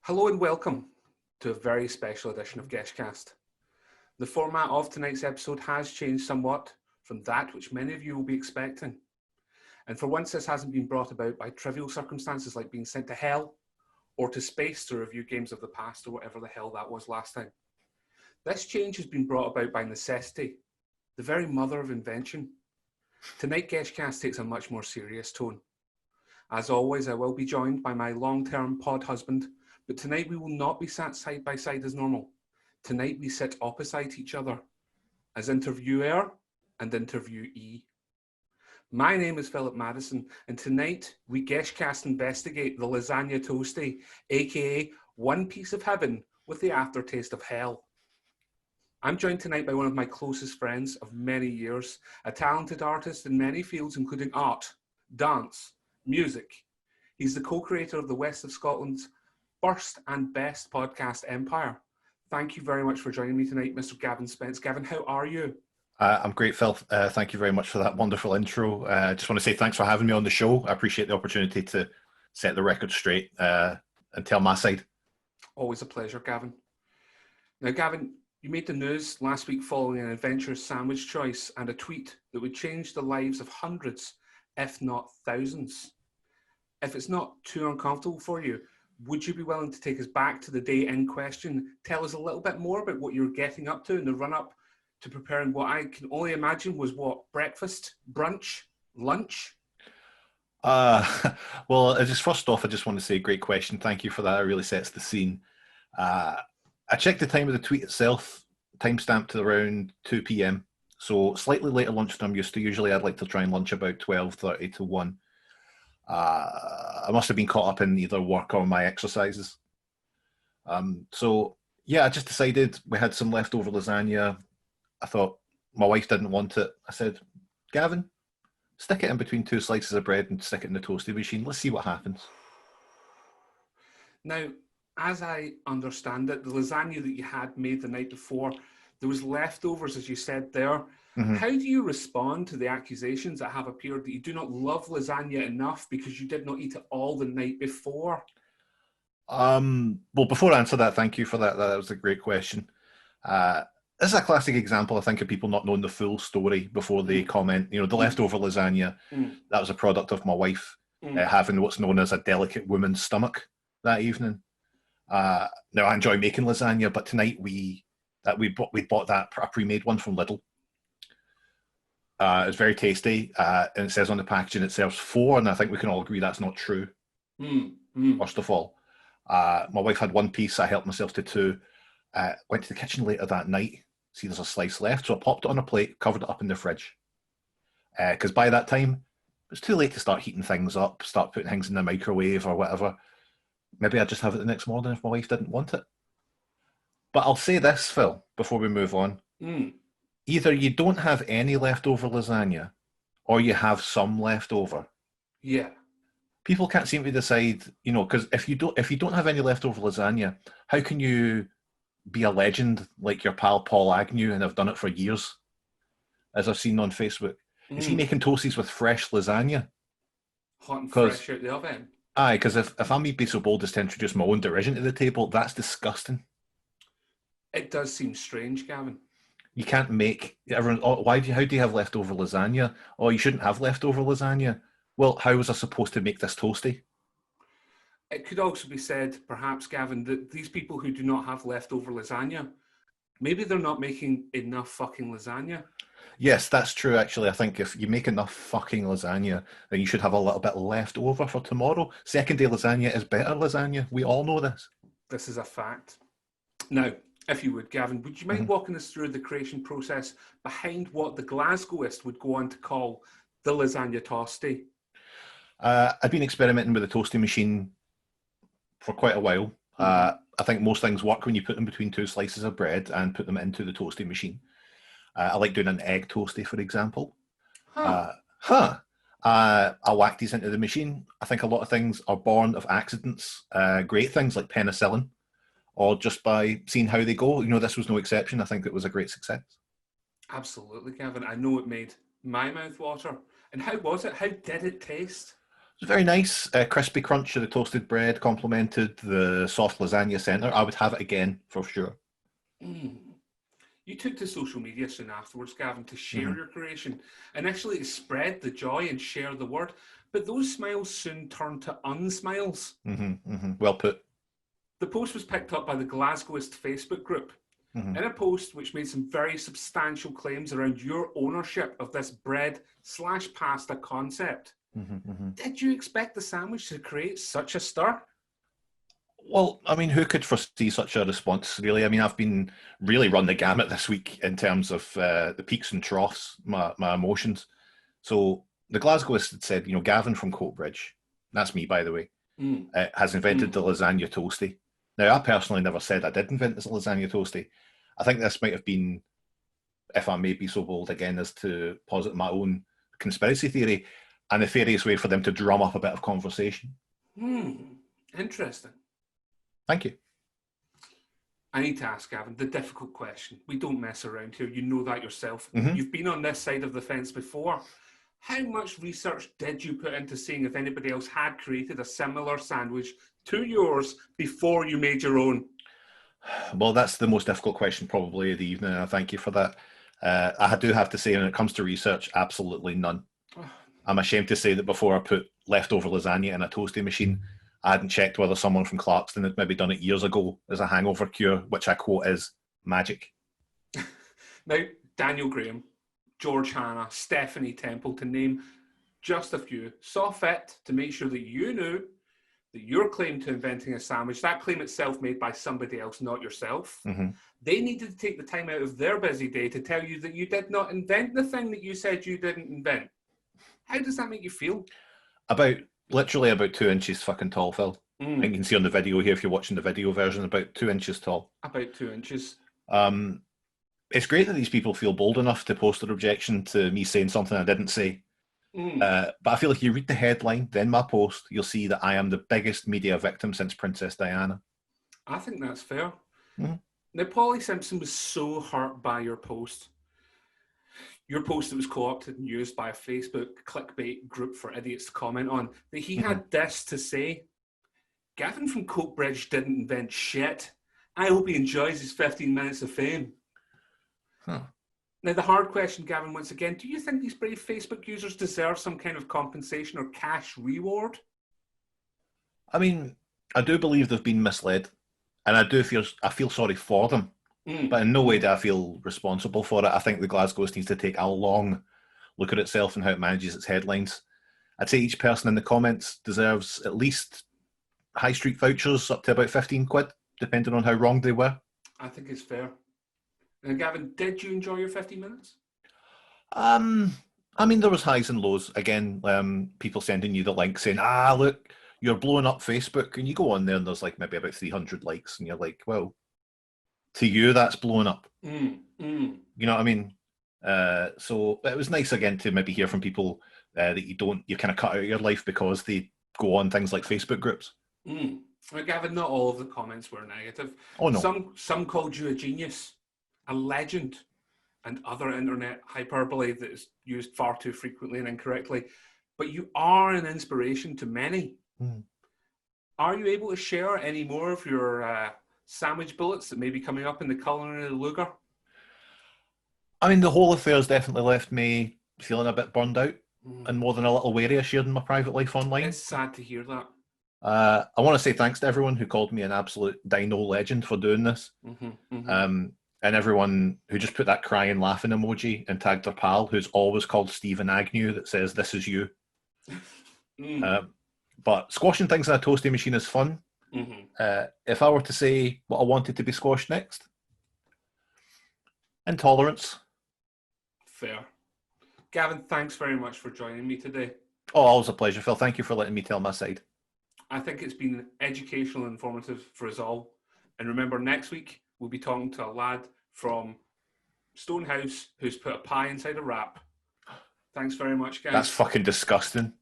Hello and welcome to a very special edition of Geshcast. The format of tonight's episode has changed somewhat from that which many of you will be expecting. And for once, this hasn't been brought about by trivial circumstances like being sent to hell or to space to review games of the past or whatever the hell that was last time. This change has been brought about by necessity, the very mother of invention. Tonight, Geshcast takes a much more serious tone. As always, I will be joined by my long-term pod husband, but tonight we will not be sat side by side as normal. Tonight we sit opposite each other as interviewer and interviewee. My name is Philip Madison, and tonight we Geshcast investigate the Lasagna Toasty, aka one piece of heaven with the aftertaste of hell. I'm joined tonight by one of my closest friends of many years, a talented artist in many fields including art, dance, music. He's the co-creator of the West of Scotland's first and best podcast empire. Thank you very much for joining me tonight, Mr. Gavin Spence. Gavin, how are you? I'm great, Phil. Thank you very much for that wonderful intro. I just want to say thanks for having me on the show. I appreciate the opportunity to set the record straight and tell my side. Always a pleasure, Gavin. Now, Gavin, you made the news last week following an adventurous sandwich choice and a tweet that would change the lives of hundreds, if not thousands. If it's not too uncomfortable for you, would you be willing to take us back to the day in question? Tell us a little bit more about what you were getting up to in the run-up to preparing what I can only imagine was what, breakfast, brunch, lunch? Well, first off, I just want to say great question. Thank you for that. It really sets the scene. I checked the time of the tweet itself, timestamped to around 2 p.m. So slightly later lunch than I'm used to. Usually I'd like to try and lunch about 12:30 to 1. I must have been caught up in either work or my exercises. So yeah, I just decided we had some leftover lasagna. I thought my wife didn't want it. I said, Gavin, stick it in between two slices of bread and stick it in the toasting machine. Let's see what happens. Now, as I understand it, the lasagna that you had made the night before, there was leftovers, as you said there. Mm-hmm. How do you respond to the accusations that have appeared that you do not love lasagna enough because you did not eat it all the night before? Well, before I answer that, thank you for that. That was a great question. This is a classic example, I think, of people not knowing the full story before they comment. You know, the leftover lasagna, that was a product of my wife having what's known as a delicate woman's stomach that evening. Now, I enjoy making lasagna, but tonight we bought that a pre-made one from Lidl. It's very tasty, and it says on the packaging it serves 4, and I think we can all agree that's not true. First of all, my wife had 1 piece. I helped myself to 2. Went to the kitchen later that night. See, there's a slice left, so I popped it on a plate, covered it up in the fridge. Because by that time, it was too late to start heating things up, start putting things in the microwave or whatever. Maybe I'd just have it the next morning if my wife didn't want it. But I'll say this, Phil, before we move on. Either you don't have any leftover lasagna, or you have some leftover. Yeah. People can't seem to decide, you know, because if you don't have any leftover lasagna, how can you be a legend like your pal Paul Agnew and have done it for years, as I've seen on Facebook? Is he making toasties with fresh lasagna? Hot and fresh out the oven? Aye, because if I'm be so bold as to introduce my own derision to the table, that's disgusting. It does seem strange, Gavin. You can't make everyone. Oh, how do you have leftover lasagna? Oh, you shouldn't have leftover lasagna. Well, how was I supposed to make this toasty? It could also be said, perhaps, Gavin, that these people who do not have leftover lasagna, maybe they're not making enough fucking lasagna. Yes, that's true, actually. I think if you make enough fucking lasagna, then you should have a little bit left over for tomorrow. Second day lasagna is better lasagna. We all know this. This is a fact. Now, if you would, Gavin, would you mind walking us through the creation process behind what the Glasgowist would go on to call the lasagna toasty? I've been experimenting with the toasting machine for quite a while. I think most things work when you put them between 2 slices of bread and put them into the toasting machine. I like doing an egg toasty, for example. I whack these into the machine. I think a lot of things are born of accidents. Great things like penicillin, or just by seeing how they go. You know, this was no exception. I think it was a great success. Absolutely, Gavin. I know it made my mouth water. And how was it? How did it taste? It was very nice. Crispy crunch of the toasted bread complemented the soft lasagna centre. I would have it again for sure. You took to social media soon afterwards, Gavin, to share your creation. Initially to spread the joy and share the word, but those smiles soon turned to unsmiles. Well put. The post was picked up by the Glasgowist Facebook group in a post which made some very substantial claims around your ownership of this bread/pasta concept. Did you expect the sandwich to create such a stir? Well, I mean, who could foresee such a response, really? I mean, I've been really run the gamut this week in terms of the peaks and troughs, my emotions. So the Glasgowist had said, Gavin from Coatbridge, that's me, by the way, has invented the lasagna toasty. Now, I personally never said I did invent this lasagna toasty. I think this might have been, if I may be so bold again, as to posit my own conspiracy theory, a nefarious way for them to drum up a bit of conversation. Interesting. Thank you. I need to ask, Gavin, the difficult question. We don't mess around here. You know that yourself. You've been on this side of the fence before. How much research did you put into seeing if anybody else had created a similar sandwich to yours before you made your own? Well, that's the most difficult question probably of the evening, and I thank you for that. I do have to say, when it comes to research, absolutely none. I'm ashamed to say that before I put leftover lasagna in a toasty machine, I hadn't checked whether someone from Clarkston had maybe done it years ago as a hangover cure, which I quote is magic. Now, Daniel Graham, George Hanna, Stephanie Temple, to name just a few, saw fit to make sure that you knew that your claim to inventing a sandwich, that claim itself made by somebody else, not yourself, they needed to take the time out of their busy day to tell you that you did not invent the thing that you said you didn't invent. How does that make you feel? Literally about 2 inches fucking tall, Phil. You can see on the video here, if you're watching the video version, about 2 inches tall. About 2 inches. It's great that these people feel bold enough to post their objection to me saying something I didn't say. But I feel like you read the headline, then my post, you'll see that I am the biggest media victim since Princess Diana. I think that's fair. Now, Polly Simpson was so hurt by your post. Your post that was co-opted and used by a Facebook clickbait group for idiots to comment on, that he had this to say: Gavin from Coatbridge didn't invent shit. I hope he enjoys his 15 minutes of fame. Now, the hard question, Gavin, once again, do you think these brave Facebook users deserve some kind of compensation or cash reward? I mean, I do believe they've been misled, and I feel sorry for them. But in no way do I feel responsible for it. I think the Glasgowist needs to take a long look at itself and how it manages its headlines. I'd say each person in the comments deserves at least high street vouchers up to about 15 quid, depending on how wrong they were. I think it's fair. And Gavin, did you enjoy your 15 minutes? I mean, there was highs and lows. Again, people sending you the link saying, look, you're blowing up Facebook. And you go on there and there's like maybe about 300 likes. And you're like, well, to you, that's blowing up. You know what I mean? So it was nice again to maybe hear from people that you kind of cut out of your life because they go on things like Facebook groups. Well, Gavin, not all of the comments were negative. Oh, no. Some called you a genius, a legend, and other internet hyperbole that is used far too frequently and incorrectly. But you are an inspiration to many. Are you able to share any more of your sandwich bullets that may be coming up in the culinary lugar? I mean, the whole affair's definitely left me feeling a bit burned out and more than a little wary of sharing my private life online. It's sad to hear that. I want to say thanks to everyone who called me an absolute dino legend for doing this. And everyone who just put that crying laughing emoji and tagged their pal, who's always called Stephen Agnew, that says, "This is you." But squashing things in a toasty machine is fun. If I were to say what I wanted to be squashed next, intolerance. Fair. Gavin, thanks very much for joining me today. Oh, always a pleasure, Phil. Thank you for letting me tell my side. I think it's been educational and informative for us all. And remember, next week, we'll be talking to a lad from Stonehouse who's put a pie inside a wrap. Thanks very much, guys. That's fucking disgusting.